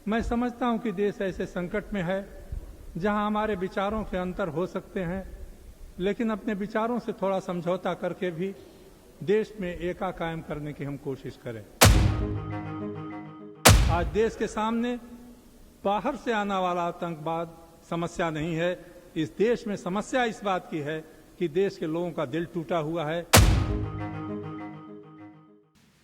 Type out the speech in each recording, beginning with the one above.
मैं समझता हूं कि देश ऐसे संकट में है जहां हमारे विचारों के अंतर हो सकते हैं, लेकिन अपने विचारों से थोड़ा समझौता करके भी देश में एका कायम करने की हम कोशिश करें। आज देश के सामने बाहर से आने वाला आतंकवाद समस्या नहीं है। इस देश में समस्या इस बात की है कि देश के लोगों का दिल टूटा हुआ है।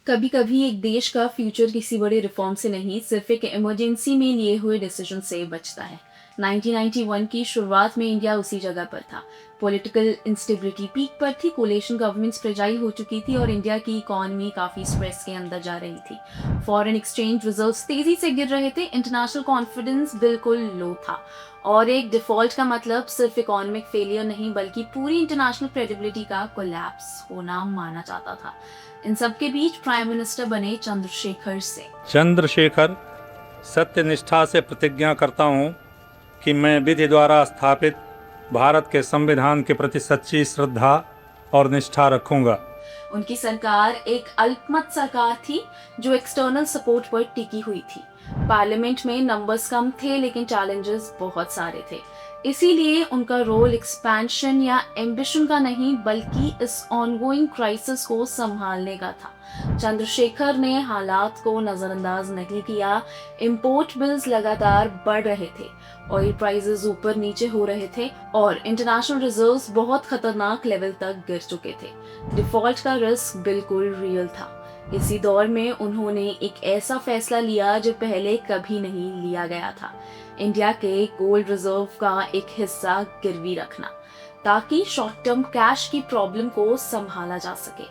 कभी कभी एक देश का फ्यूचर किसी बड़े रिफॉर्म से नहीं, सिर्फ एक इमरजेंसी में लिए हुए डिसीजन से बचता है। 1991 की शुरुआत में इंडिया उसी जगह पर था। पॉलिटिकल इंस्टेबिलिटी पीक पर थी, कोलिशन गवर्नमेंट्स फ्रेजाइल हो चुकी थी और इंडिया की इकोनॉमी काफी स्ट्रेस के अंदर जा रही थी। फॉरेन एक्सचेंज रिजर्व्स तेजी से गिर रहे थे, इंटरनेशनल कॉन्फिडेंस बिल्कुल लो था और एक डिफॉल्ट का मतलब सिर्फ इकोनॉमिक फेलियर नहीं बल्कि पूरी इंटरनेशनल क्रेडिबिलिटी का कोलैप्स होना माना जाता था। इन सब के बीच प्राइम मिनिस्टर बने चंद्रशेखर सिंह। चंद्रशेखर, सत्यनिष्ठा से प्रतिज्ञा करता हूँ कि मैं विधि द्वारा स्थापित भारत के संविधान के प्रति सच्ची श्रद्धा और निष्ठा रखूंगा। उनकी सरकार एक अल्पमत सरकार थी जो एक्सटर्नल सपोर्ट पर टिकी हुई थी। पार्लियामेंट में नंबर्स कम थे लेकिन चैलेंजेस बहुत सारे थे। इसीलिए उनका रोल एक्सपेंशन या एम्बिशन का नहीं बल्कि इस ऑनगोइंग क्राइसिस को संभालने का था। चंद्रशेखर ने हालात को नजरअंदाज नहीं किया। इंपोर्ट बिल्स लगातार बढ़ रहे थे, ऑयल प्राइसेस ऊपर नीचे हो रहे थे और इंटरनेशनल रिजर्व्स बहुत खतरनाक लेवल तक गिर चुके थे। डिफॉल्ट का रिस्क बिल्कुल रियल था। इसी दौर में उन्होंने एक ऐसा फैसला लिया जो पहले कभी नहीं लिया गया था, इंडिया के गोल्ड रिजर्व का एक हिस्सा गिरवी रखना ताकि शॉर्ट टर्म कैश की प्रॉब्लम को संभाला जा सके।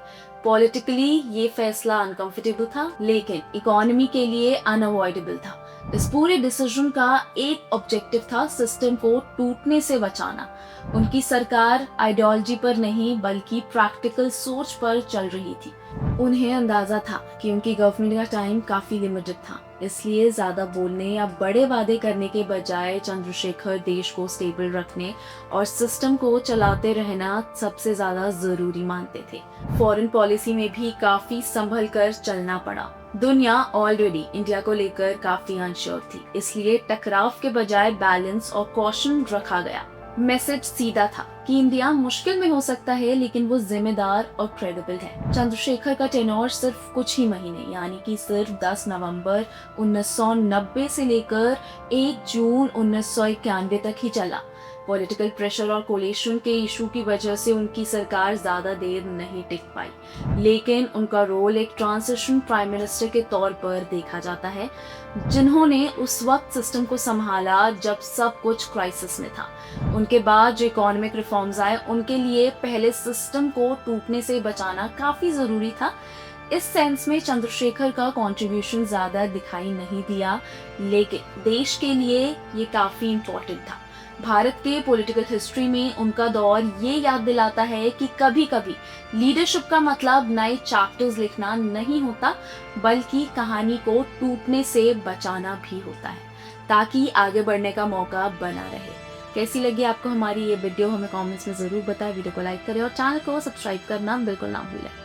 पॉलिटिकली ये फैसला अनकंफर्टेबल था लेकिन इकोनॉमी के लिए अनअवॉइडेबल था। इस पूरे डिसीजन का एक ऑब्जेक्टिव था सिस्टम को टूटने से बचाना। उनकी सरकार आइडियोलॉजी पर नहीं बल्कि प्रैक्टिकल सोच पर चल रही थी। उन्हें अंदाजा था कि उनकी गवर्नमेंट का टाइम काफी लिमिटेड था, इसलिए ज्यादा बोलने या बड़े वादे करने के बजाय चंद्रशेखर देश को स्टेबल रखने और सिस्टम को चलाते रहना सबसे ज्यादा जरूरी मानते थे। फॉरेन पॉलिसी में भी काफी संभल कर चलना पड़ा। दुनिया ऑलरेडी इंडिया को लेकर काफी अनश्योर थी, इसलिए टकराव के बजाय बैलेंस और कॉशन रखा गया। मैसेज सीधा था कि इंडिया मुश्किल में हो सकता है लेकिन वो जिम्मेदार और क्रेडिबल है। चंद्रशेखर का टेन्योर सिर्फ कुछ ही महीने यानी कि सिर्फ 10 नवंबर 1990 से लेकर 1 जून 1991 तक ही चला। पॉलिटिकल प्रेशर और कोलिशन के इशू की वजह से उनकी सरकार ज्यादा देर नहीं टिक पाई, लेकिन उनका रोल एक ट्रांजिशन प्राइम मिनिस्टर के तौर पर देखा जाता है, जिन्होंने उस वक्त सिस्टम को संभाला जब सब कुछ क्राइसिस में था। उनके बाद जो इकोनॉमिक रिफॉर्म्स आए उनके लिए पहले सिस्टम को टूटने से बचाना काफी जरूरी था। इस सेंस में चंद्रशेखर का कंट्रीब्यूशन ज्यादा दिखाई नहीं दिया, लेकिन देश के लिए ये काफी इम्पोर्टेंट था। भारत के पॉलिटिकल हिस्ट्री में उनका दौर ये याद दिलाता है कि कभी कभी लीडरशिप का मतलब नए चैप्टर्स लिखना नहीं होता बल्कि कहानी को टूटने से बचाना भी होता है ताकि आगे बढ़ने का मौका बना रहे। कैसी लगी आपको हमारी ये वीडियो, हमें कमेंट्स में जरूर बताएं। वीडियो को लाइक करें और चैनल को सब्सक्राइब करना बिल्कुल ना भूलें।